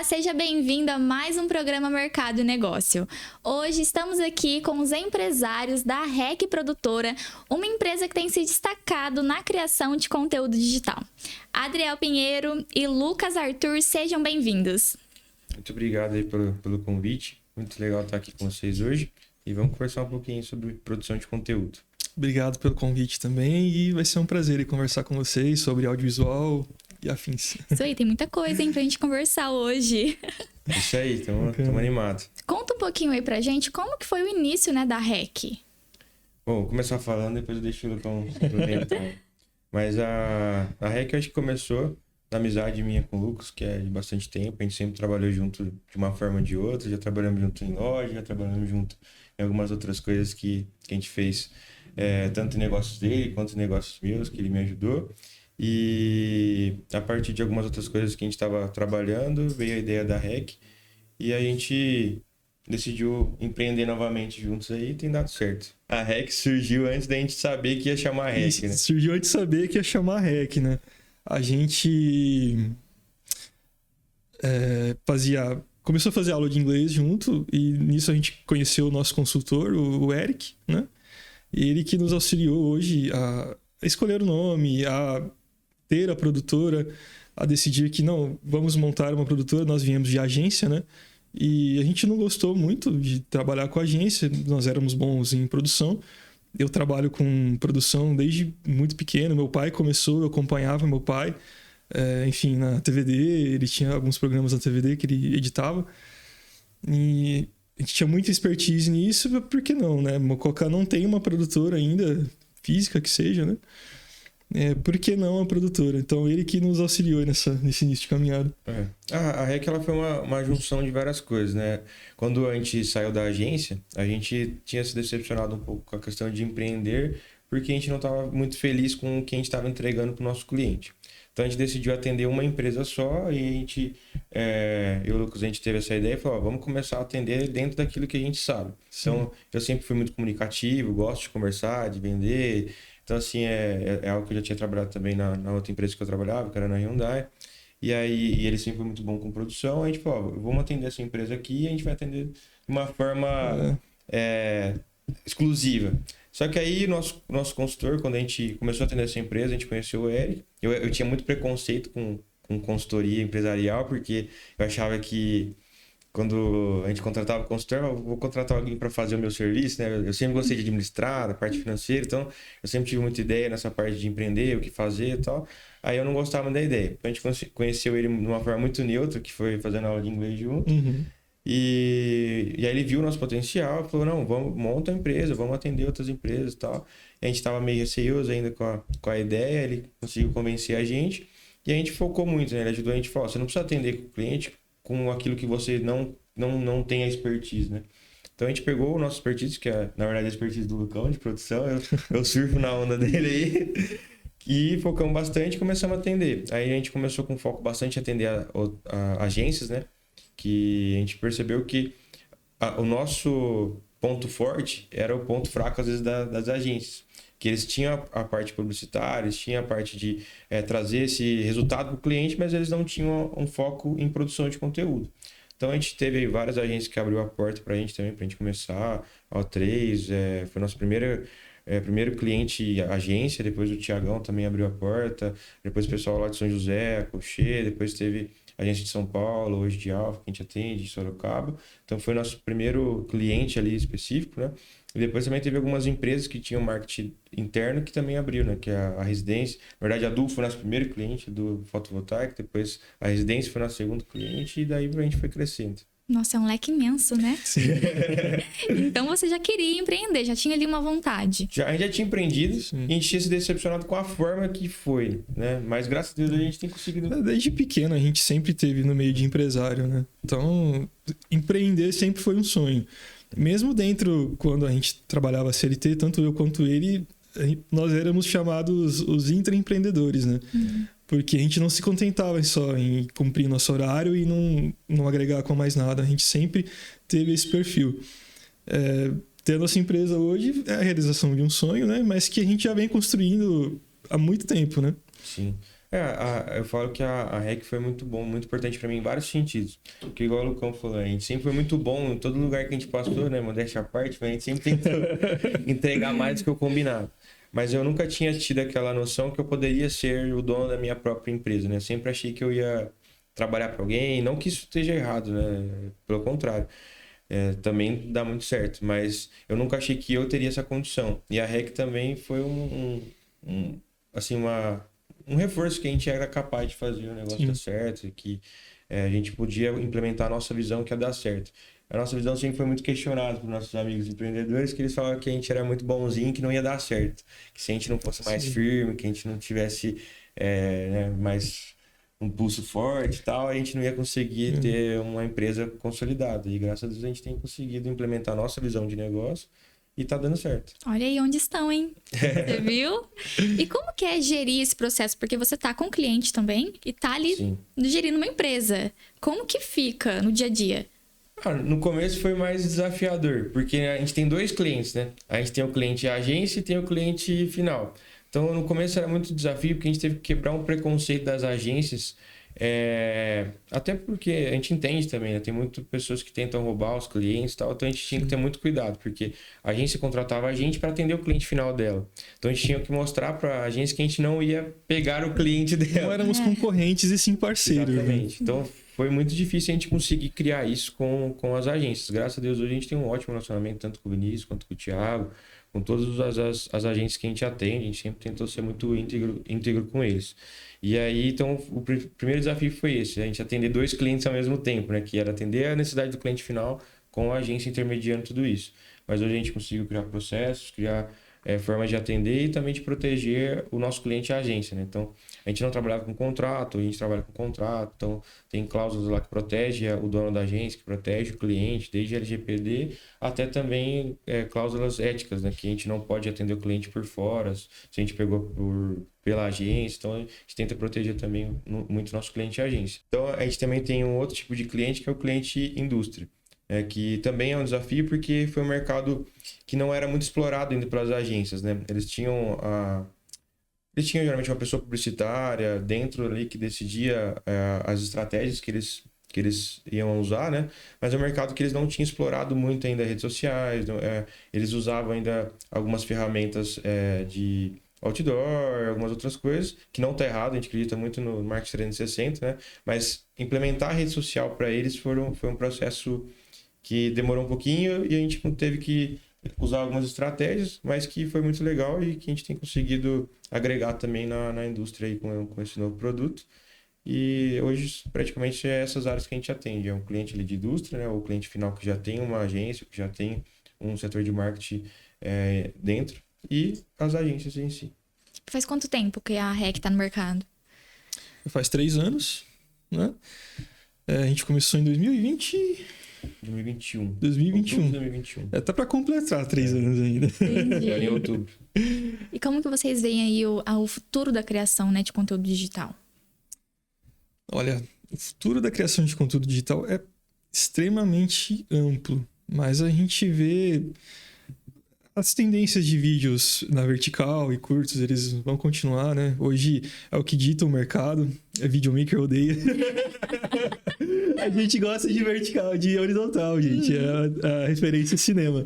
seja bem-vindo a mais um programa Mercado e Negócio. Hoje estamos aqui com os empresários da REC Produtora, uma empresa que tem se destacado na criação de conteúdo digital. Adriel Pinheiro e Lucas Arthur, sejam bem-vindos. Muito obrigado aí pelo convite. Muito legal estar aqui com vocês hoje. E vamos conversar um pouquinho sobre produção de conteúdo. Obrigado pelo convite também e vai ser um prazer conversar com vocês sobre audiovisual e afins. Isso aí, tem muita coisa, pra gente conversar hoje. Isso aí, estamos animados. Conta um pouquinho aí pra gente como que foi o início, da REC. Bom, vou começar falando, depois eu deixo o Lucão complementar. Mas a REC eu acho que começou da amizade minha com o Lucas, que é de bastante tempo. A gente sempre trabalhou junto de uma forma ou de outra. Já trabalhamos junto em loja, já trabalhamos junto em algumas outras coisas que a gente fez, tanto em negócios dele quanto em negócios meus, que ele me ajudou. E a partir de algumas outras coisas que a gente estava trabalhando, veio a ideia da REC e a gente decidiu empreender novamente juntos aí e tem dado certo. A REC surgiu antes da gente saber que ia chamar REC, né? Surgiu antes de saber que ia chamar REC, né? A gente começou a fazer aula de inglês junto e nisso a gente conheceu o nosso consultor, o Eric, né? E ele que nos auxiliou hoje a escolher o nome, a ter a produtora, a decidir que não, vamos montar uma produtora. Nós viemos de agência, né? E a gente não gostou muito de trabalhar com agência, nós éramos bons em produção. Eu trabalho com produção desde muito pequeno, meu pai começou, eu acompanhava meu pai, enfim, na TVD, ele tinha alguns programas na TVD que ele editava. E a gente tinha muita expertise nisso, por que não, né? Mococa não tem uma produtora ainda, física que seja, né? Por que não a produtora? Então, ele que nos auxiliou nesse início de caminhada. A REC ela foi uma junção de várias coisas, né? Quando a gente saiu da agência, a gente tinha se decepcionado um pouco com a questão de empreender, porque a gente não estava muito feliz com o que a gente estava entregando para o nosso cliente. Então, a gente decidiu atender uma empresa só e a gente, eu e o Lucas, a gente teve essa ideia e falou, vamos começar a atender dentro daquilo que a gente sabe. Sim. Então, eu sempre fui muito comunicativo, gosto de conversar, de vender. Então, assim, é algo que eu já tinha trabalhado também na outra empresa que eu trabalhava, que era na Hyundai. E aí, ele sempre foi muito bom com produção. A gente falou, vamos atender essa empresa aqui e a gente vai atender de uma forma exclusiva. Só que aí, nosso consultor, quando a gente começou a atender essa empresa, a gente conheceu o Eric. Eu tinha muito preconceito com consultoria empresarial, porque eu achava que quando a gente contratava o consultor, eu vou contratar alguém para fazer o meu serviço, né? Eu sempre gostei de administrar, da parte financeira, então eu sempre tive muita ideia nessa parte de empreender, o que fazer e tal. Aí eu não gostava da ideia. Então a gente conheceu ele de uma forma muito neutra, que foi fazendo aula de inglês junto. Uhum. E aí ele viu o nosso potencial e falou, não, monta a empresa, vamos atender outras empresas e tal. E a gente estava meio receoso ainda com a ideia, ele conseguiu convencer a gente e a gente focou muito, né? Ele ajudou a gente a falar, você não precisa atender o cliente com aquilo que você não tem a expertise, né? Então a gente pegou o nosso expertise, que é, na verdade, a expertise do Lucão, de produção, eu surfo na onda dele aí, e focamos bastante e começamos a atender. Aí a gente começou com foco bastante em atender a agências, né? Que a gente percebeu que o nosso ponto forte era o ponto fraco, às vezes, das agências. Que eles tinham a parte publicitária, eles tinham a parte de trazer esse resultado para o cliente, mas eles não tinham um foco em produção de conteúdo. Então a gente teve várias agências que abriu a porta para a gente também, para a gente começar. A O3 foi nosso primeiro cliente agência, depois o Tiagão também abriu a porta, depois o pessoal lá de São José, a Cochê, depois teve a agência de São Paulo, hoje de Alfa, que a gente atende, de Sorocaba. Então foi nosso primeiro cliente ali específico, né? E depois também teve algumas empresas que tinham marketing interno que também abriu, né? Que é a Residência. Na verdade, a Du foi nosso primeiro cliente do fotovoltaico, depois a Residência foi nosso segundo cliente e daí a gente foi crescendo. Nossa, é um leque imenso, né? Sim. Então você já queria empreender, já tinha ali uma vontade. A gente já tinha empreendido. Sim. E a gente tinha se decepcionado com a forma que foi, né? Mas graças a Deus a gente tem conseguido. Desde pequeno a gente sempre teve no meio de empresário, né? Então, empreender sempre foi um sonho. Mesmo dentro, quando a gente trabalhava CLT, tanto eu quanto ele, nós éramos chamados os intraempreendedores, né? Uhum. Porque a gente não se contentava só em cumprir nosso horário e não agregar com mais nada. A gente sempre teve esse perfil. Ter a nossa empresa hoje é a realização de um sonho, né? Mas que a gente já vem construindo há muito tempo, né? Sim. Eu falo que a REC foi muito bom, muito importante para mim em vários sentidos. Porque igual o Lucão falou, a gente sempre foi muito bom em todo lugar que a gente passou, né? Modéstia à parte, mas a gente sempre tentou entregar mais do que o combinado. Mas eu nunca tinha tido aquela noção que eu poderia ser o dono da minha própria empresa, né? Eu sempre achei que eu ia trabalhar para alguém, não que isso esteja errado, né? Pelo contrário. Também dá muito certo, mas eu nunca achei que eu teria essa condição. E a REC também foi um reforço que a gente era capaz de fazer o negócio dar certo, e que a gente podia implementar a nossa visão que ia dar certo. A nossa visão sempre foi muito questionada por nossos amigos empreendedores, que eles falavam que a gente era muito bonzinho, que não ia dar certo. Que se a gente não fosse mais firme, que a gente não tivesse mais um pulso forte e tal, a gente não ia conseguir ter uma empresa consolidada. E graças a Deus a gente tem conseguido implementar a nossa visão de negócio e tá dando certo. Olha aí onde estão, hein? Você viu? E como que é gerir esse processo? Porque você tá com o cliente também e tá ali gerindo uma empresa. Como que fica no dia a dia? No começo foi mais desafiador, porque a gente tem 2 clientes, né? A gente tem o cliente agência e tem o cliente final. Então, no começo era muito desafio, porque a gente teve que quebrar um preconceito das agências, até porque a gente entende também, né? Tem muitas pessoas que tentam roubar os clientes e tal, então a gente tinha que ter muito cuidado, porque a agência contratava a gente para atender o cliente final dela. Então a gente tinha que mostrar para a agência que a gente não ia pegar o cliente dela. Não éramos concorrentes e sim parceiros. Exatamente. Então foi muito difícil a gente conseguir criar isso com as agências. Graças a Deus hoje a gente tem um ótimo relacionamento, tanto com o Vinícius quanto com o Thiago, com todas as agências que a gente atende. A gente sempre tentou ser muito íntegro com eles. E aí, então, o primeiro desafio foi esse, a gente atender 2 clientes ao mesmo tempo, né? Que era atender a necessidade do cliente final com a agência intermediando tudo isso. Mas hoje a gente conseguiu criar processos, criar formas de atender e também de proteger o nosso cliente e a agência, né? Então, a gente não trabalhava com contrato, a gente trabalha com contrato, então tem cláusulas lá que protege o dono da agência, que protege o cliente, desde LGPD até também cláusulas éticas, né? Que a gente não pode atender o cliente por fora, se a gente pegou pela agência, então a gente tenta proteger também muito nosso cliente e a agência. Então, a gente também tem um outro tipo de cliente que é o cliente indústria. Que também é um desafio porque foi um mercado que não era muito explorado ainda pelas agências, né? Eles tinham geralmente uma pessoa publicitária dentro ali que decidia as estratégias que eles iam usar, né? Mas é um mercado que eles não tinham explorado muito ainda redes sociais, eles usavam ainda algumas ferramentas de outdoor, algumas outras coisas, que não está errado, a gente acredita muito no marketing 360, né? Mas implementar a rede social para eles foi um processo que demorou um pouquinho e a gente teve que usar algumas estratégias, mas que foi muito legal e que a gente tem conseguido agregar também na indústria aí com esse novo produto. E hoje, praticamente, é essas áreas que a gente atende. É um cliente ali de indústria, né? O cliente final que já tem uma agência, que já tem um setor de marketing dentro, e as agências em si. Faz quanto tempo que a REC está no mercado? Faz 3 anos, né? A gente começou em 2021. 2021. Tá para completar 3 anos ainda. Entendi. Em outubro. E como que vocês veem aí o futuro da criação, né, de conteúdo digital? Olha, o futuro da criação de conteúdo digital é extremamente amplo, mas a gente vê as tendências de vídeos na vertical e curtos, eles vão continuar, né? Hoje é o que dita o mercado, videomaker odeia. A gente gosta de vertical, de horizontal, gente. É a referência cinema.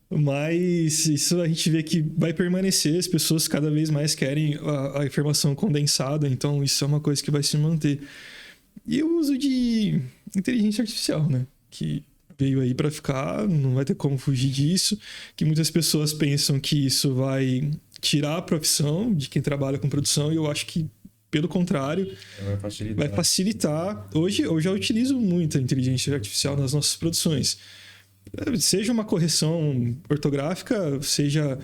Mas isso a gente vê que vai permanecer, as pessoas cada vez mais querem a informação condensada, então isso é uma coisa que vai se manter. E o uso de inteligência artificial, né? Que veio aí para ficar, não vai ter como fugir disso, que muitas pessoas pensam que isso vai tirar a profissão de quem trabalha com produção, e eu acho que pelo contrário, vai facilitar. Hoje eu já utilizo muito a inteligência artificial nas nossas produções. Seja uma correção ortográfica, seja...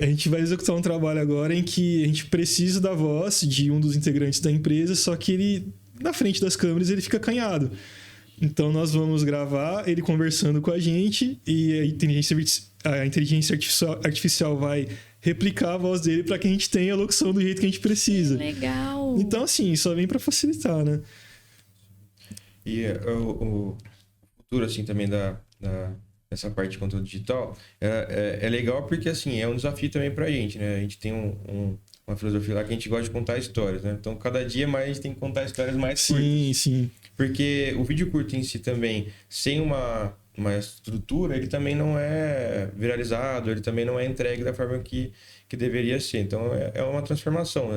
a gente vai executar um trabalho agora em que a gente precisa da voz de um dos integrantes da empresa, só que ele, na frente das câmeras, ele fica acanhado. Então, nós vamos gravar ele conversando com a gente e a inteligência artificial vai replicar a voz dele para que a gente tenha a locução do jeito que a gente precisa. Legal! Então, assim, só vem para facilitar, né? E o futuro, assim, também dessa parte de conteúdo digital é legal porque, assim, é um desafio também para a gente, né? A gente tem uma filosofia lá que a gente gosta de contar histórias, né? Então, cada dia mais a gente tem que contar histórias mais curtas. Sim. Porque o vídeo curto em si também, sem uma estrutura, ele também não é viralizado, ele também não é entregue da forma que deveria ser. Então, é uma transformação.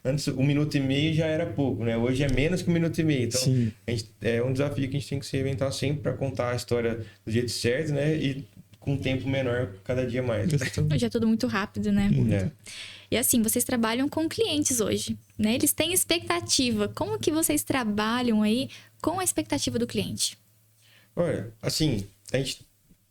Antes 1 minuto e meio já era pouco, né? Hoje é menos que 1 minuto e meio. Então, é um desafio que a gente tem que se reinventar sempre para contar a história do jeito certo, né? E com um tempo menor cada dia mais. Hoje é tudo muito rápido, né? E assim, vocês trabalham com clientes hoje, né? Eles têm expectativa. Como que vocês trabalham aí com a expectativa do cliente? Olha, assim,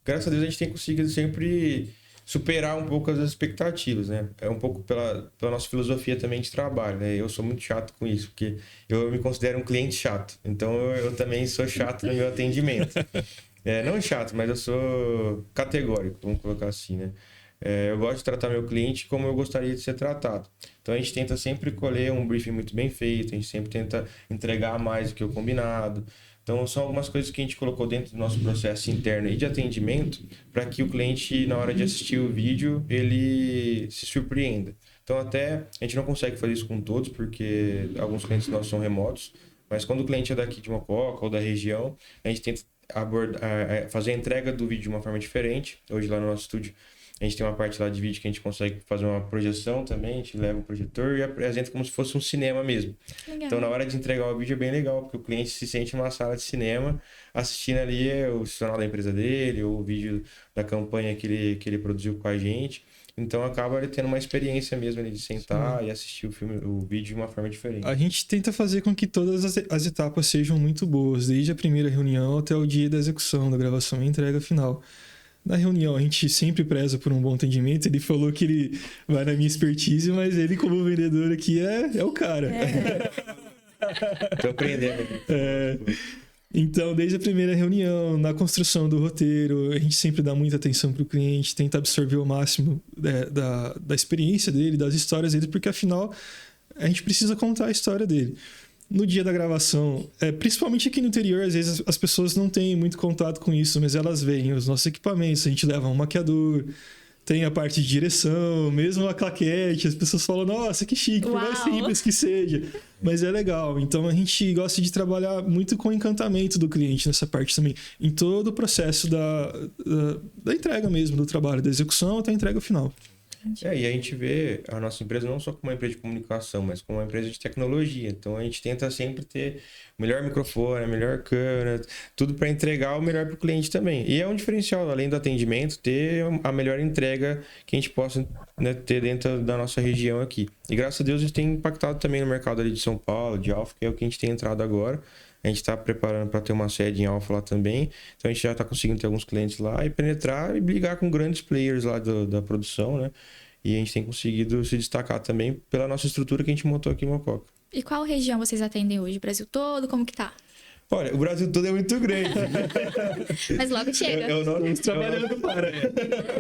graças a Deus a gente tem conseguido sempre superar um pouco as expectativas, né? É um pouco pela nossa filosofia também de trabalho, né? Eu sou muito chato com isso, porque eu me considero um cliente chato. Então, eu também sou chato no meu atendimento. Não chato, mas eu sou categórico, vamos colocar assim, né? Eu gosto de tratar meu cliente como eu gostaria de ser tratado. Então, a gente tenta sempre colher um briefing muito bem feito, a gente sempre tenta entregar mais do que o combinado. Então, são algumas coisas que a gente colocou dentro do nosso processo interno e de atendimento para que o cliente, na hora de assistir o vídeo, ele se surpreenda. Então, até a gente não consegue fazer isso com todos, porque alguns clientes nossos são remotos, mas quando o cliente é daqui de Mococa ou da região, a gente tenta fazer a entrega do vídeo de uma forma diferente. Hoje, lá no nosso estúdio, a gente tem uma parte lá de vídeo que a gente consegue fazer uma projeção também, a gente leva o projetor e apresenta como se fosse um cinema mesmo. Legal. Então, na hora de entregar o vídeo é bem legal, porque o cliente se sente numa sala de cinema assistindo ali o jornal da empresa dele, ou o vídeo da campanha que ele produziu com a gente. Então, acaba ele tendo uma experiência mesmo ali de sentar e assistir o vídeo de uma forma diferente. A gente tenta fazer com que todas as etapas sejam muito boas, desde a primeira reunião até o dia da execução, da gravação e entrega final. Na reunião, a gente sempre preza por um bom atendimento. Ele falou que ele vai na minha expertise, mas ele, como vendedor aqui, é o cara. Tô aprendendo. Então, desde a primeira reunião, na construção do roteiro, a gente sempre dá muita atenção para o cliente, tenta absorver o máximo da experiência dele, das histórias dele, porque afinal, a gente precisa contar a história dele. No dia da gravação, principalmente aqui no interior, às vezes as pessoas não têm muito contato com isso, mas elas veem os nossos equipamentos, a gente leva um maquiador, tem a parte de direção, mesmo a claquete, as pessoas falam, nossa, que chique, por mais simples que seja, mas é legal. Então a gente gosta de trabalhar muito com o encantamento do cliente nessa parte também, em todo o processo da entrega mesmo, do trabalho, da execução até a entrega final. E a gente vê a nossa empresa não só como uma empresa de comunicação, mas como uma empresa de tecnologia. Então, a gente tenta sempre ter o melhor microfone, a melhor câmera, tudo para entregar o melhor para o cliente também. E é um diferencial, além do atendimento, ter a melhor entrega que a gente possa, né, ter dentro da nossa região aqui. E graças a Deus, a gente tem impactado também no mercado ali de São Paulo, de Alfa, que é o que a gente tem entrado agora. A gente está preparando para ter uma sede em Alfa lá também. Então, a gente já está conseguindo ter alguns clientes lá e penetrar e brigar com grandes players lá da produção, né? E a gente tem conseguido se destacar também pela nossa estrutura que a gente montou aqui em Mococa. E qual região vocês atendem hoje? Brasil todo? Como que tá? Olha, o Brasil todo é muito grande. Mas logo chega. Estamos trabalhando para.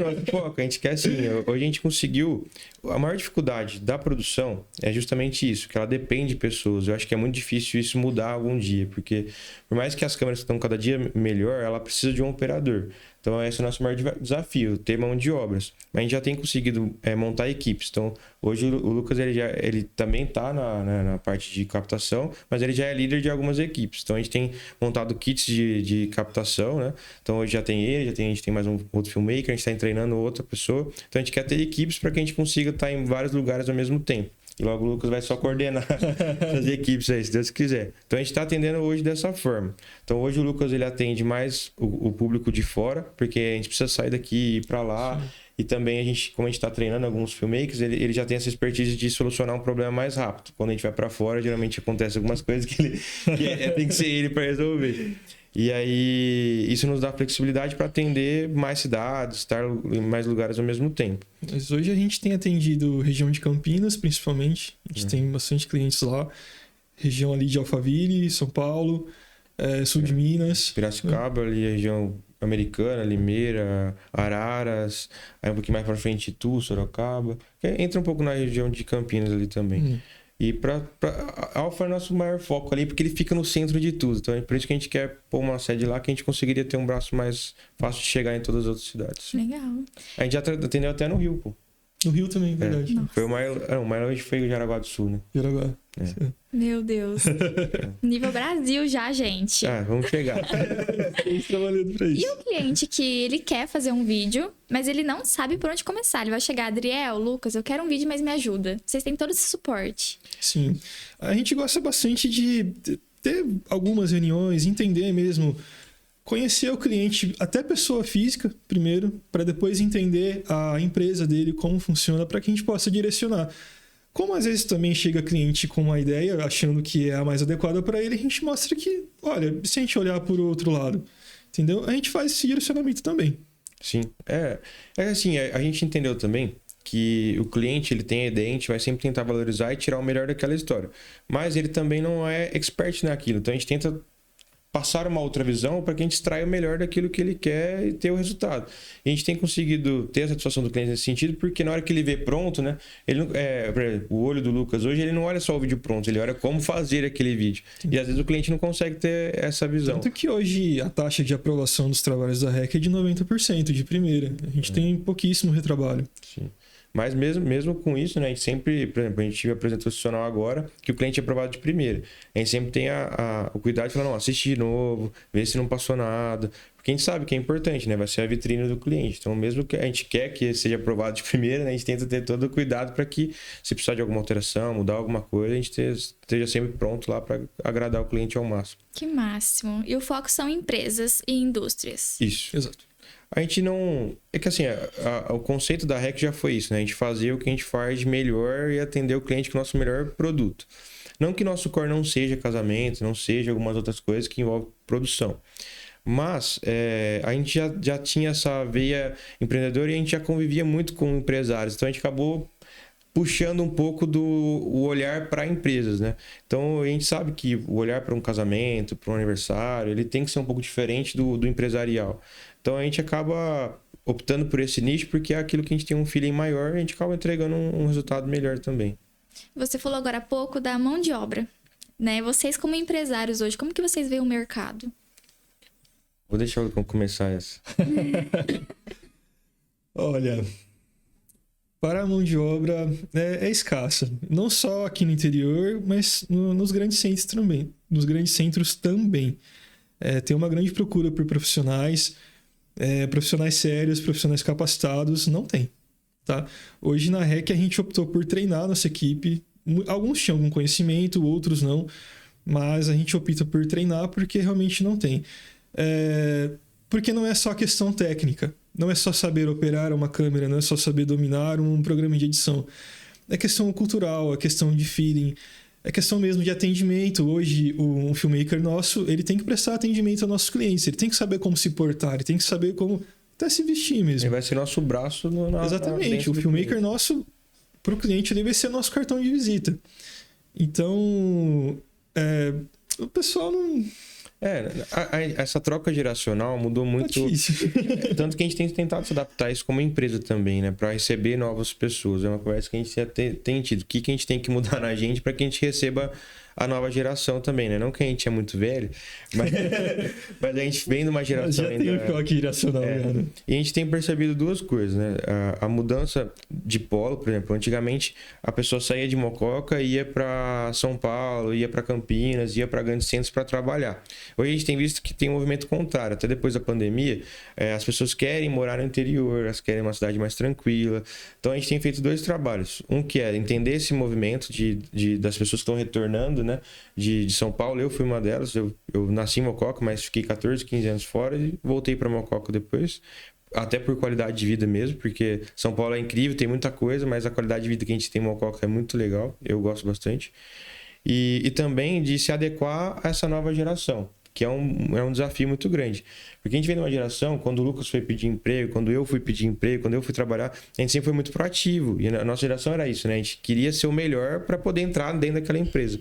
Nosso foco, a gente quer assim, hoje a gente conseguiu... A maior dificuldade da produção é justamente isso, que ela depende de pessoas. Eu acho que é muito difícil isso mudar algum dia, porque por mais que as câmeras estão cada dia melhor, ela precisa de um operador. Então, esse é o nosso maior desafio, ter mão de obras. Mas a gente já tem conseguido montar equipes. Então, hoje o Lucas ele também está na parte de captação, mas ele já é líder de algumas equipes. Então, a gente tem montado kits de captação, né? Então, hoje já tem ele, a gente tem mais um outro filmmaker, a gente está treinando outra pessoa. Então, a gente quer ter equipes para que a gente consiga estar em vários lugares ao mesmo tempo. E logo o Lucas vai só coordenar as equipes aí, se Deus quiser. Então, a gente está atendendo hoje dessa forma. Então, hoje o Lucas ele atende mais o público de fora, porque a gente precisa sair daqui e ir para lá. Sim. E também, como a gente está treinando alguns filmmakers, ele já tem essa expertise de solucionar um problema mais rápido. Quando a gente vai para fora, geralmente acontece algumas coisas que tem que ser ele para resolver. E aí, isso nos dá flexibilidade para atender mais cidades, estar em mais lugares ao mesmo tempo. Mas hoje a gente tem atendido região de Campinas, principalmente. A gente tem bastante clientes lá. Região ali de Alphaville, São Paulo, sul de Minas. Piracicaba, ali, região Americana, Limeira, Araras. Aí um pouquinho mais para frente, Itu, Sorocaba. Entra um pouco na região de Campinas ali também. E a Alfa é nosso maior foco ali, porque ele fica no centro de tudo. Então é por isso que a gente quer pôr uma sede lá, que a gente conseguiria ter um braço mais fácil de chegar em todas as outras cidades. Legal. A gente já atendeu até no Rio, pô. No Rio também, verdade. Foi o mais longe foi o Jaraguá do Sul, né? Jaraguá. Meu Deus. Nível Brasil já, gente. Vamos chegar. Estamos trabalhando pra isso. E o cliente que ele quer fazer um vídeo, mas ele não sabe por onde começar. Ele vai chegar, Adriel, Lucas, eu quero um vídeo, mas me ajuda. Vocês têm todo esse suporte. Sim. A gente gosta bastante de ter algumas reuniões, entender mesmo, conhecer o cliente, até pessoa física primeiro, para depois entender a empresa dele, como funciona, para que a gente possa direcionar. Como às vezes também chega cliente com uma ideia, achando que é a mais adequada para ele, a gente mostra que, olha, se a gente olhar por outro lado, entendeu? A gente faz esse direcionamento também. Sim. Assim, a gente entendeu também que o cliente, ele tem a ideia, a gente vai sempre tentar valorizar e tirar o melhor daquela história. Mas ele também não é expert naquilo, então a gente tenta passar uma outra visão para que a gente extraia o melhor daquilo que ele quer e ter o resultado. E a gente tem conseguido ter a satisfação do cliente nesse sentido, porque na hora que ele vê pronto, né? Ele não, por exemplo, o olho do Lucas hoje, ele não olha só o vídeo pronto, ele olha como fazer aquele vídeo. E às vezes o cliente não consegue ter essa visão. Tanto que hoje a taxa de aprovação dos trabalhos da REC é de 90% de primeira. A gente tem pouquíssimo retrabalho. Sim. Mas mesmo com isso, né, a gente sempre, por exemplo, a gente tive a apresentação institucional agora, que o cliente é aprovado de primeira. A gente sempre tem o cuidado de falar, não, assiste de novo, ver se não passou nada. Porque a gente sabe que é importante, né? Vai ser a vitrine do cliente. Então, mesmo que a gente quer que seja aprovado de primeira, né, a gente tenta ter todo o cuidado para que, se precisar de alguma alteração, mudar alguma coisa, a gente esteja sempre pronto lá para agradar o cliente ao máximo. Que máximo. E o foco são empresas e indústrias. Isso. Exato. A gente não... É que assim, o conceito da REC já foi isso, né? A gente fazer o que a gente faz de melhor e atender o cliente com o nosso melhor produto. Não que nosso core não seja casamento, não seja algumas outras coisas que envolvem produção. Mas a gente já tinha essa veia empreendedora e a gente já convivia muito com empresários. Então a gente acabou puxando um pouco o olhar para empresas, né? Então a gente sabe que o olhar para um casamento, para um aniversário, ele tem que ser um pouco diferente do empresarial. Então a gente acaba optando por esse nicho porque é aquilo que a gente tem um feeling maior e a gente acaba entregando um resultado melhor também. Você falou agora há pouco da mão de obra, né? Vocês como empresários hoje, como que vocês veem o mercado? Vou deixar eu começar essa. Olha, para a mão de obra é escassa. Não só aqui no interior, mas nos grandes centros também. Nos grandes centros também. Tem uma grande procura por profissionais, profissionais sérios, profissionais capacitados, não tem. Tá? Hoje na REC a gente optou por treinar nossa equipe. Alguns tinham algum conhecimento, outros não. Mas a gente opta por treinar porque realmente não tem. Porque não é só questão técnica. Não é só saber operar uma câmera, não é só saber dominar um programa de edição. É questão cultural, é questão de feeling, é questão mesmo de atendimento. Hoje, um filmmaker nosso, ele tem que prestar atendimento aos nossos clientes, ele tem que saber como se portar, ele tem que saber como até se vestir mesmo. Ele vai ser nosso braço Exatamente, o filmmaker nosso, para o cliente, ele vai ser nosso cartão de visita. Então, o pessoal não... essa troca geracional mudou muito. Tanto que a gente tem tentado se adaptar a isso como empresa também, né? Para receber novas pessoas. É uma conversa que a gente tem tido. O que a gente tem que mudar na gente para que a gente receba a nova geração também, né? Não que a gente é muito velho, mas a gente vem de uma geração já ainda... tem o choque geracional, né? E a gente tem percebido duas coisas, né? A mudança de polo, por exemplo. Antigamente, a pessoa saía de Mococa, ia para São Paulo, ia para Campinas, ia para grandes centros para trabalhar. Hoje a gente tem visto que tem um movimento contrário. Até depois da pandemia, as pessoas querem morar no interior, elas querem uma cidade mais tranquila. Então a gente tem feito dois trabalhos. Um que é entender esse movimento das pessoas que estão retornando, né, de São Paulo. Eu fui uma delas. Eu nasci em Mococa, mas fiquei 14, 15 anos fora e voltei para Mococa depois. Até por qualidade de vida mesmo, porque São Paulo é incrível, tem muita coisa, mas a qualidade de vida que a gente tem em Mococa é muito legal. Eu gosto bastante. E também de se adequar a essa nova geração, que é um desafio muito grande. Porque a gente vem de uma geração, quando o Lucas foi pedir emprego, quando eu fui pedir emprego, quando eu fui trabalhar, a gente sempre foi muito proativo. E a nossa geração era isso, né? A gente queria ser o melhor para poder entrar dentro daquela empresa.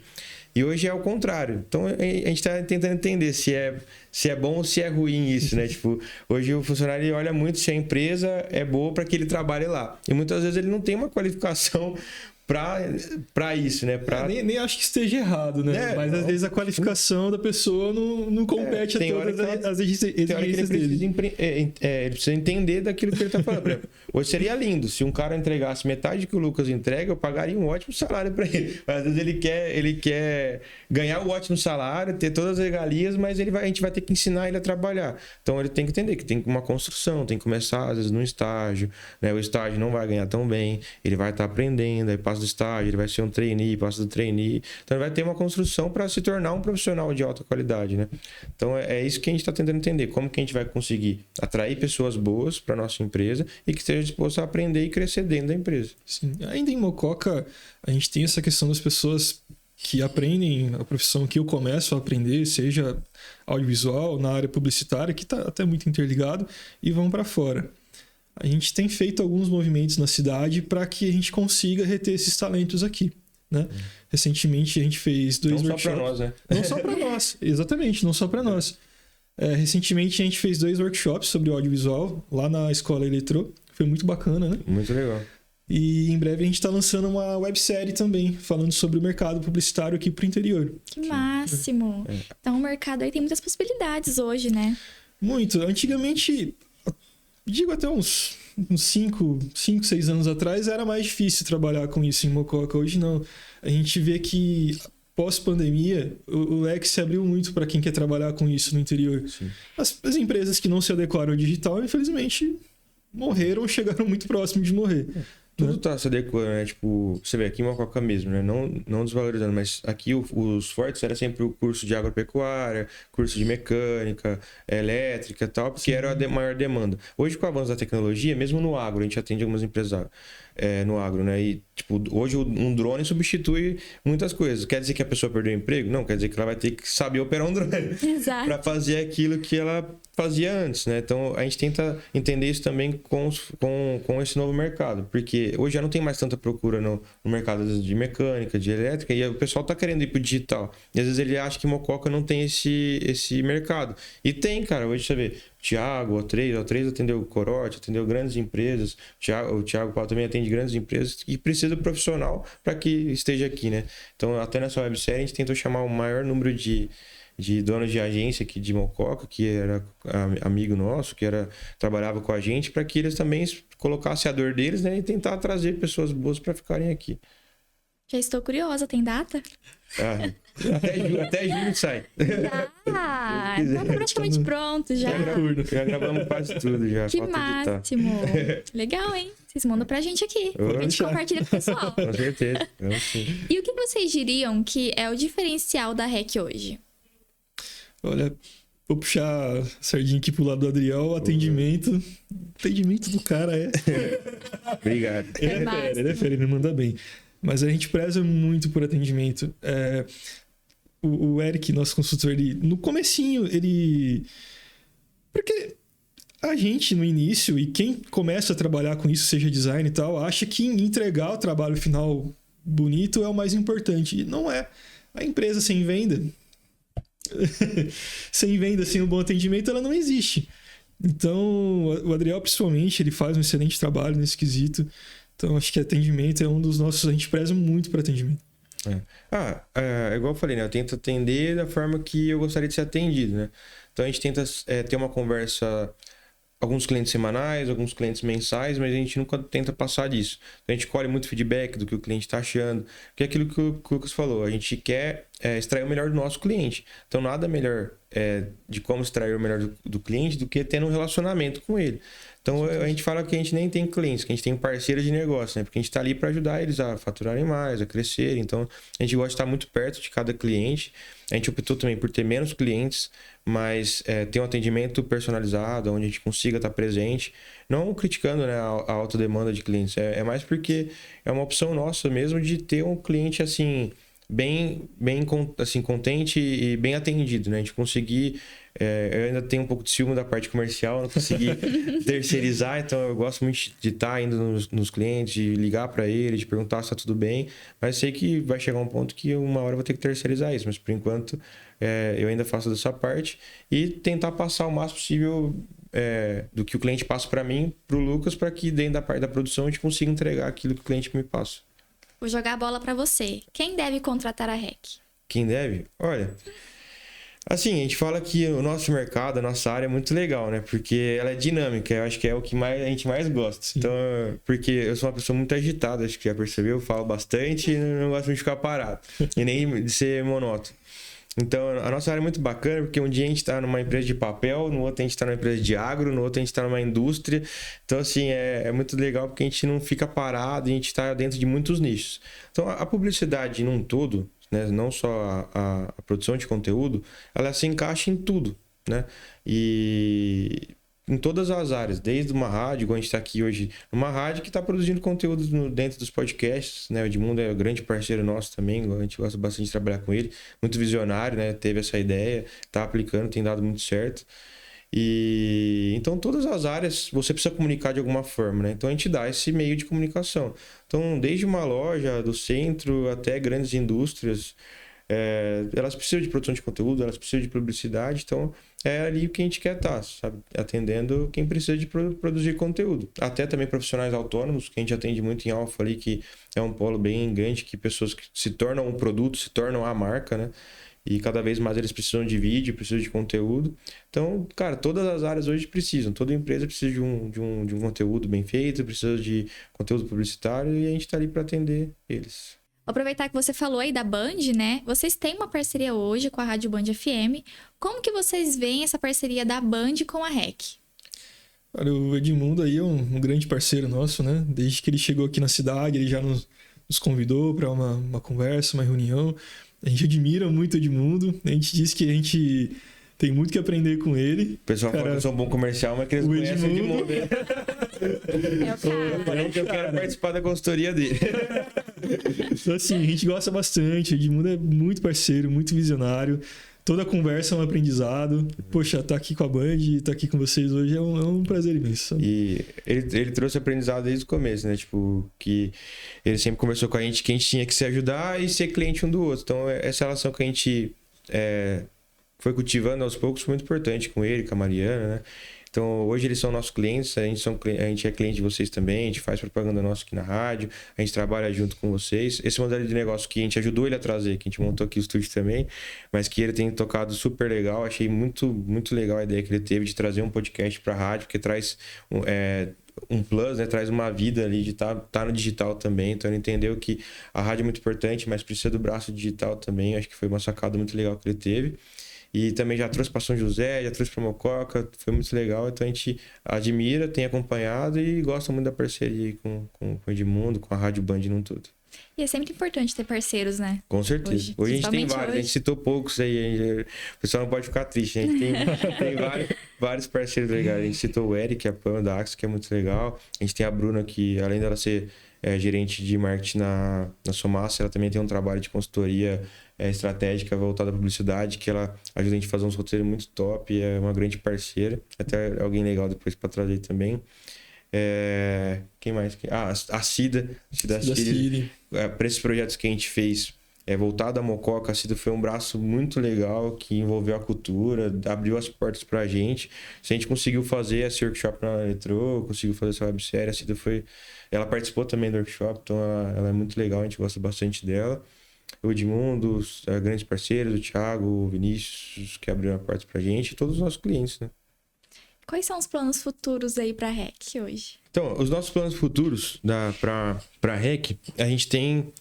E hoje é o contrário. Então, a gente está tentando entender se é bom ou se é ruim isso, né? Tipo, hoje o funcionário ele olha muito se a empresa é boa para que ele trabalhe lá. E muitas vezes ele não tem uma qualificação pra isso, né? Nem acho que esteja errado, né? Mas às vezes a qualificação da pessoa não compete a todas as exigências dele. Ele precisa entender daquilo que ele tá falando. Por exemplo, hoje seria lindo se um cara entregasse metade do que o Lucas entrega, eu pagaria um ótimo salário para ele. Mas às vezes ele quer ganhar o ótimo salário, ter todas as regalias, mas a gente vai ter que ensinar ele a trabalhar. Então ele tem que entender que tem uma construção, tem que começar às vezes num estágio, né? O estágio não vai ganhar tão bem, ele vai estar aprendendo, aí passa do estágio, ele vai ser um trainee, passa do trainee. Então ele vai ter uma construção para se tornar um profissional de alta qualidade, né? Então é isso que a gente está tentando entender, como que a gente vai conseguir atrair pessoas boas para nossa empresa e que esteja disposto a aprender e crescer dentro da empresa. Sim. Ainda em Mococa, a gente tem essa questão das pessoas que aprendem a profissão que eu começo a aprender, seja audiovisual, na área publicitária, que está até muito interligado, e vão para fora. A gente tem feito alguns movimentos na cidade para que a gente consiga reter esses talentos aqui, né? Recentemente a gente fez 2 workshops. Não só para nós, né? Não só para nós, exatamente, não só para nós. Recentemente a gente fez 2 workshops sobre audiovisual lá na Escola Eletrô. Foi muito bacana, né? Muito legal. E em breve a gente está lançando uma websérie também, falando sobre o mercado publicitário aqui pro interior. Que máximo! Então o mercado aí tem muitas possibilidades hoje, né? Muito. Antigamente, digo até uns 5, 6 anos atrás, era mais difícil trabalhar com isso em Mococa. Hoje não. A gente vê que pós-pandemia, o leque se abriu muito para quem quer trabalhar com isso no interior. As empresas que não se adequaram ao digital, infelizmente, morreram ou chegaram muito próximo de morrer. Tudo tá se adequando, né? Tipo, você vê aqui em Mococa mesmo, né? Não desvalorizando, mas aqui os fortes era sempre o curso de agropecuária, curso de mecânica, elétrica e tal, porque era a maior demanda. Hoje, com o avanço da tecnologia, mesmo no agro, a gente atende algumas empresas no agro, né? E, tipo, hoje um drone substitui muitas coisas. Quer dizer que a pessoa perdeu o emprego? Não, quer dizer que ela vai ter que saber operar um drone para fazer aquilo que ela fazia antes, né? Então, a gente tenta entender isso também com esse novo mercado, porque hoje já não tem mais tanta procura no mercado de mecânica, de elétrica, e o pessoal tá querendo ir pro digital. E às vezes ele acha que Mococa não tem esse mercado. E tem, cara. Hoje você vê, o A3 atendeu o Corote, atendeu grandes empresas, o Thiago Paulo também atende grandes empresas e precisa do profissional para que esteja aqui, né? Então, até nessa websérie, a gente tentou chamar o maior número de donos de agência aqui de Mococa, que era amigo nosso, trabalhava com a gente, para que eles também colocassem a dor deles, né? E tentar trazer pessoas boas para ficarem aqui. Já estou curiosa, tem data? Até julho sai. Então tá praticamente pronto já. Já gravamos quase tudo já. Que máximo. Legal, hein? Vocês mandam pra gente aqui. A gente compartilha com o pessoal. Com certeza. E o que vocês diriam que é o diferencial da REC hoje? Olha, vou puxar a sardinha aqui pro lado do Adriel, o atendimento. O atendimento do cara é... Obrigado. Ele é fera, ele manda bem. Mas a gente preza muito por atendimento. O Eric, nosso consultor, no comecinho, porque a gente, no início, e quem começa a trabalhar com isso, seja design e tal, acha que entregar o trabalho final bonito é o mais importante. E não é. A empresa sem venda, sem um bom atendimento, ela não existe. Então, o Adriel, principalmente, ele faz um excelente trabalho nesse quesito. Então, acho que atendimento é um dos nossos... A gente preza muito por atendimento. Igual eu falei, né? Eu tento atender da forma que eu gostaria de ser atendido, né? Então, a gente tenta ter uma conversa... Alguns clientes semanais, alguns clientes mensais, mas a gente nunca tenta passar disso. Então, a gente colhe muito feedback do que o cliente está achando. Porque é aquilo que o Lucas falou, a gente quer extrair o melhor do nosso cliente. Então, nada melhor de como extrair o melhor do cliente do que tendo um relacionamento com ele. Então, a gente fala que a gente nem tem clientes, que a gente tem parceiros de negócio, né? Porque a gente está ali para ajudar eles a faturarem mais, a crescerem. Então, a gente gosta de estar muito perto de cada cliente. A gente optou também por ter menos clientes, mas ter um atendimento personalizado, onde a gente consiga estar presente. Não criticando, né, a alta demanda de clientes. É mais porque é uma opção nossa mesmo de ter um cliente assim... bem assim, contente e bem atendido, né? A gente conseguir... eu ainda tenho um pouco de ciúme da parte comercial, não consegui terceirizar, então eu gosto muito de estar indo nos clientes, de ligar para ele, de perguntar se está tudo bem, mas sei que vai chegar um ponto que uma hora eu vou ter que terceirizar isso, mas por enquanto eu ainda faço dessa parte e tentar passar o máximo possível do que o cliente passa para mim, para o Lucas, para que dentro da parte da produção a gente consiga entregar aquilo que o cliente me passa. Vou jogar a bola para você. Quem deve contratar a REC? Quem deve? Olha, assim, a gente fala que o nosso mercado, a nossa área é muito legal, né? Porque ela é dinâmica, eu acho que é o que a gente mais gosta. Sim. Então, porque eu sou uma pessoa muito agitada, acho que já percebeu, eu falo bastante e não gosto de ficar parado. E nem de ser monótono. Então, a nossa área é muito bacana, porque um dia a gente está numa empresa de papel, no outro a gente está numa empresa de agro, no outro a gente está numa indústria. Então, assim, é muito legal porque a gente não fica parado, a gente está dentro de muitos nichos. Então, a publicidade num todo, né, não só a produção de conteúdo, ela se encaixa em tudo, né? E em todas as áreas, desde uma rádio, igual a gente está aqui hoje, uma rádio que está produzindo conteúdo dentro dos podcasts, né? O Edmundo é um grande parceiro nosso também, a gente gosta bastante de trabalhar com ele, muito visionário, né? Teve essa ideia, está aplicando, tem dado muito certo. E então todas as áreas você precisa comunicar de alguma forma, né? Então a gente dá esse meio de comunicação. Então, desde uma loja do centro até grandes indústrias, elas precisam de produção de conteúdo, elas precisam de publicidade, então é ali que a gente quer estar, sabe? Atendendo quem precisa de produzir conteúdo. Até também profissionais autônomos, que a gente atende muito em Alfa ali, que é um polo bem grande, que pessoas que se tornam um produto, se tornam a marca, né? E cada vez mais eles precisam de vídeo, precisam de conteúdo. Então, cara, todas as áreas hoje precisam. Toda empresa precisa de um conteúdo bem feito, precisa de conteúdo publicitário e a gente está ali para atender eles. Aproveitar que você falou aí da Band, né? Vocês têm uma parceria hoje com a Rádio Band FM. Como que vocês veem essa parceria da Band com a REC? Olha, o Edmundo aí é um grande parceiro nosso, né? Desde que ele chegou aqui na cidade, ele já nos convidou para uma conversa, uma reunião. A gente admira muito o Edmundo. A gente diz que a gente tem muito que aprender com ele. O pessoal fala que eu sou um bom comercial, mas que eles conhecem o Edmundo. Eu quero participar da consultoria dele. Então, assim, a gente gosta bastante. O Edmundo é muito parceiro, muito visionário. Toda conversa é um aprendizado. Poxa, tá aqui com a Band, tá aqui com vocês hoje é um prazer imenso. Sabe? E ele trouxe aprendizado desde o começo, né? Tipo, que ele sempre conversou com a gente que a gente tinha que se ajudar e ser cliente um do outro. Então, essa relação que a gente foi cultivando aos poucos foi muito importante com ele, com a Mariana, né? Então, hoje eles são nossos clientes, a gente é cliente de vocês também, a gente faz propaganda nossa aqui na rádio, a gente trabalha junto com vocês. Esse modelo de negócio que a gente ajudou ele a trazer, que a gente montou aqui o estúdio também, mas que ele tem tocado super legal. Achei muito, muito legal a ideia que ele teve de trazer um podcast para a rádio, porque traz um plus, né? Traz uma vida ali de tá no digital também. Então, ele entendeu que a rádio é muito importante, mas precisa do braço digital também. Acho que foi uma sacada muito legal que ele teve. E também já trouxe para São José, já trouxe para Mococa, foi muito legal. Então a gente admira, tem acompanhado e gosta muito da parceria com o Edmundo, com a Rádio Band num todo. E é sempre importante ter parceiros, né? Com certeza. Hoje a gente tem vários, a gente citou poucos aí. O pessoal não pode ficar triste, a gente tem vários parceiros legais. A gente citou o Eric, a Pam da Axis, que é muito legal. A gente tem a Bruna, que além dela ser gerente de marketing na Somassa, ela também tem um trabalho de consultoria estratégica voltada à publicidade, que ela ajuda a gente a fazer uns roteiros muito top, é uma grande parceira, até alguém legal depois para trazer também. Quem mais? A Cida para esses projetos que a gente fez voltado à Mococa, a Cida foi um braço muito legal que envolveu a cultura, abriu as portas para a gente. Se a gente conseguiu fazer esse workshop na Eletrô, conseguiu fazer essa websérie, a Cida ela participou também do workshop, então ela é muito legal, a gente gosta bastante dela. O Edmundo, os grandes parceiros, o Thiago, o Vinícius, que abriram a porta pra gente, e todos os nossos clientes, né? Quais são os planos futuros aí pra REC hoje? Então, os nossos planos futuros pra REC, a gente tem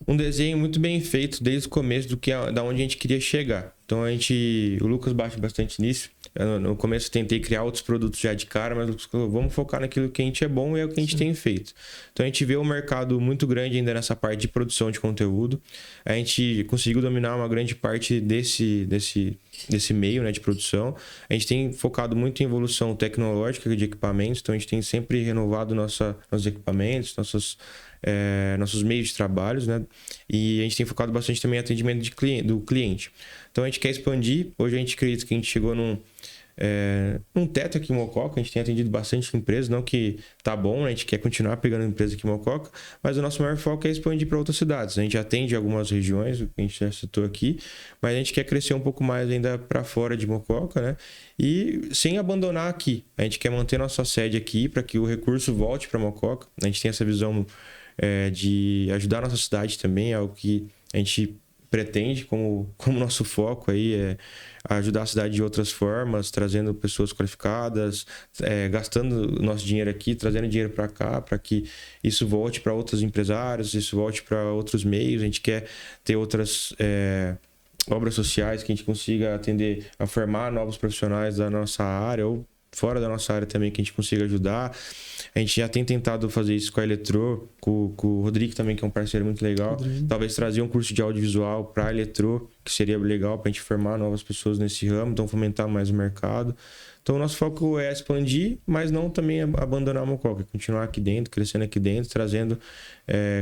um desenho muito bem feito desde o começo da onde a gente queria chegar. Então, o Lucas bate bastante nisso. No começo eu tentei criar outros produtos já de cara, mas vamos focar naquilo que a gente é bom e é o que a gente tem feito. Então a gente vê um mercado muito grande ainda nessa parte de produção de conteúdo. A gente conseguiu dominar uma grande parte desse meio, né, de produção. A gente tem focado muito em evolução tecnológica de equipamentos, então a gente tem sempre renovado nossos equipamentos, nossos meios de trabalho, né? E a gente tem focado bastante também em atendimento do cliente. Então a gente quer expandir. Hoje a gente acredita que a gente chegou num teto aqui em Mococa. A gente tem atendido bastante empresas, não que tá bom, né? A gente quer continuar pegando empresa aqui em Mococa, mas o nosso maior foco é expandir para outras cidades. A gente atende algumas regiões, o que a gente já citou aqui, mas a gente quer crescer um pouco mais ainda para fora de Mococa, né? E sem abandonar aqui. A gente quer manter nossa sede aqui para que o recurso volte para Mococa. A gente tem essa visão de ajudar a nossa cidade também, é algo que a gente pretende como nosso foco aí é ajudar a cidade de outras formas, trazendo pessoas qualificadas, gastando o nosso dinheiro aqui, trazendo dinheiro para cá, para que isso volte para outros empresários, isso volte para outros meios. A gente quer ter outras obras sociais que a gente consiga atender a formar novos profissionais da nossa área ou fora da nossa área também, que a gente consiga ajudar. A gente já tem tentado fazer isso com a Eletrô, com o Rodrigo também, que é um parceiro muito legal. Talvez trazer um curso de audiovisual para a Eletrô, que seria legal para a gente formar novas pessoas nesse ramo, então fomentar mais o mercado. Então o nosso foco é expandir, mas não também abandonar a Mococa, continuar aqui dentro, crescendo aqui dentro, trazendo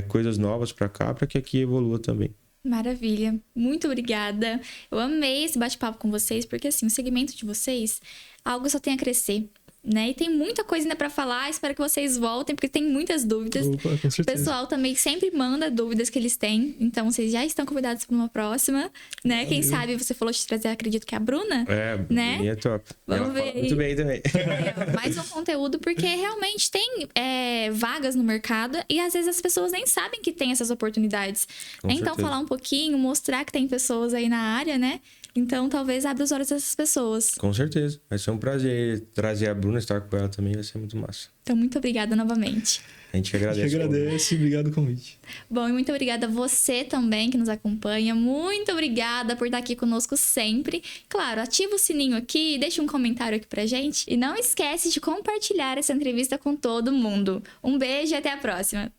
coisas novas para cá, para que aqui evolua também. Maravilha, muito obrigada. Eu amei esse bate-papo com vocês, porque assim, o segmento de vocês, algo só tem a crescer, né? E tem muita coisa ainda pra falar, espero que vocês voltem, porque tem muitas dúvidas. Opa, com certeza. O pessoal também sempre manda dúvidas que eles têm, então vocês já estão convidados para uma próxima, né? Quem sabe, você falou de trazer, acredito que a Bruna, né? É top. Vamos ver. Muito bem também. Mais um conteúdo, porque realmente tem vagas no mercado e às vezes as pessoas nem sabem que tem essas oportunidades. Com então, certeza. falar um pouquinho, mostrar que tem pessoas aí na área, né? Então, talvez abra os olhos dessas pessoas. Com certeza. Vai ser um prazer trazer a Bruna, estar com ela também, vai ser muito massa. Então, muito obrigada novamente. A gente agradece. A gente agradece, obrigado pelo convite. Bom, e muito obrigada a você também que nos acompanha. Muito obrigada por estar aqui conosco sempre. Claro, ativa o sininho aqui, deixa um comentário aqui pra gente. E não esquece de compartilhar essa entrevista com todo mundo. Um beijo e até a próxima.